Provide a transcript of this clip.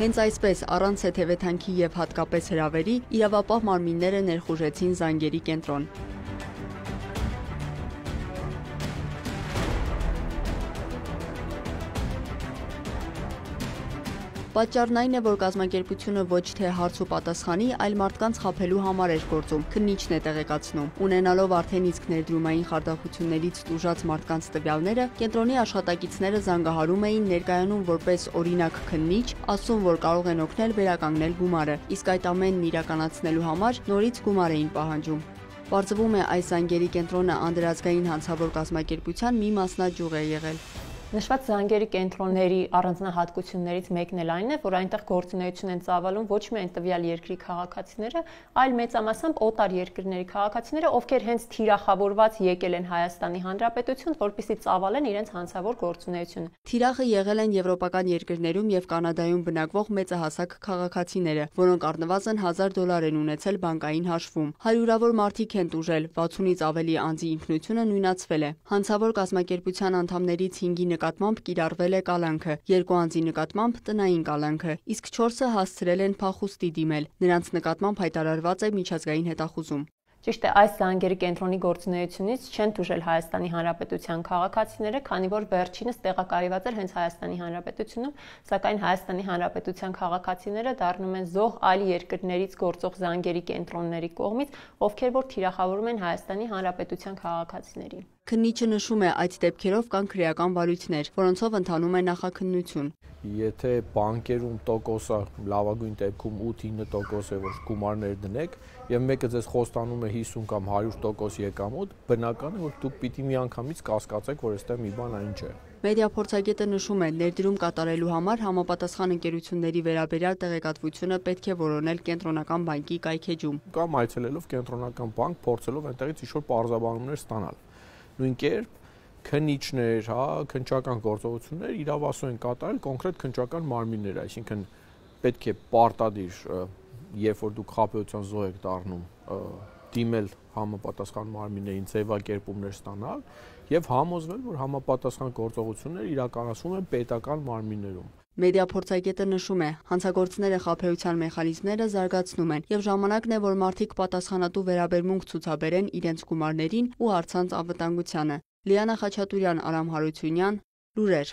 Հենց այսպես առանց թեթևեթանքի եւ հատկապես հրավերի իրավապահ մարմինները ներխուժեցին զանգերի կենտրոն։ Պատճառն այն է, որ կազմակերպությունը ոչ թե հարց ու պատասխանի, այլ մարդկանց խաբելու համար էր գործում, քննիչն է տեղեկացնում։ Ունենալով արդեն իսկ ներդրումային խարդախություններից տուժած մարդկանց տվյալները, կենտրոնի աշխատակիցները զանգահարում էին, ներկայանում որպես օրինակ քննիչ, ասում, որ կարող են օգնել վերականգնել գումարը, իսկ այդ ամենն իրականացնելու համար նորից գումար էին պահանջում։ Պարզվում է, այս զանգերի կենտրոնը անդրազգային հանցավոր կազմակերպության մի մասնաճյուղ է եղել։ Նշված զանգերի կենտրոնների առանձնահատկություններից մեկն էլ այն է, որ այնտեղ գործունեություն են ծավալում ոչ միայն տվյալ երկրի քաղաքացիները, այլ մեծամասամբ օտար երկրների քաղաքացիները, ովքեր հենց թիրախավորված եկել են Հայաստանի Հանրապետություն, որպեսզի ծավալեն իրենց հանցավոր գործունեությունը։ Թիրախը եղել են եվրոպական երկրներում եւ Կանադայում բնակվող մեծահասակ քաղաքացիները, որոնք առնվազն $1000 են ունեցել բանկային հաշվում։ Հարյուրավոր մարդիկ են տուժել, 60-ից ավելի անձի ինքնությունը նույնացվել է։ Հանցավոր կազմակերպության անդամներից 5-ի նկատմամբ կիրառվել է կալանքը, 2 անձի նկատմամբ տնային կալանքը, իսկ 4-ը հասցրել են փախուստի դիմել։ Նրանց նկատմամբ հայտարարված է միջազգային հետախուզում։ Ճիշտ է, այս զանգերի կենտրոնի գործունեությունից չեն տուժել Հայաստանի Հանրապետության քաղաքացիները, քանի որ վերջինս տեղակայված էր հենց Հայաստանի Հանրապետությունում, սակայն Հայաստանի Հանրապետության քաղաքացիները դառնում են զոհ այլ երկրներից գործող զանգերի կենտրոնների կողմից, ովքեր որ թիրախավորում են Հայաստանի Հանրապետության քաղաքացիներին։ Քննիչը նշում է, այդ դեպքերով կան քրեական վարույթներ, որոնցով ընթանում է նախաքննություն։ Եթե բանկերում տոկոսը լավագույն դեպքում 8-9% է, որ գումարներ դնեք, եւ մեկը ձեզ խոստանում է 50 կամ 100% եկամուտ, բնական է, որ դուք պիտի միանգամից կասկածեք, որ այստեղ մի բան այն չէ։ Մեդիա փորձագետը նշում է, ներդրում կատարելու համար համապատասխան ընկերությունների վերաբերյալ տեղեկատվությունը պետք է որոնել կենտրոնական բանկի կայքեջում։ Կամ այցելելով կենտրոնական բանկ, փորձելով այնտեղից ինչ-որ պարզաբանումներ ստանալ։ Նույն կերպ քննիչներ, քննչական գործողություններ իրավասու են կատարել կոնկրետ քննչական մարմիններ, այսինքն պետք է պարտադիր, երբ որ դուք խաբեության զոհ եք դառնում, դիմել համապատասխան մարմիններին, ձևակերպումներ ստանալ եւ համոզվել, որ համապատասխան գործողություններ իրականացվում են պետական մարմիններում։ Մեդիա փորձագետը նշում է, հանցագործները խաբեության մեխանիզմները զարգացնում են եւ ժամանակն է, որ մարդիկ պատասխանատու վերաբերմունք ցուցաբերեն իրենց գումարներին ու առցանց անվտանգությանը։ Լիանա Խաչատուրյան, Արամ Հարությունյան, լուրեր։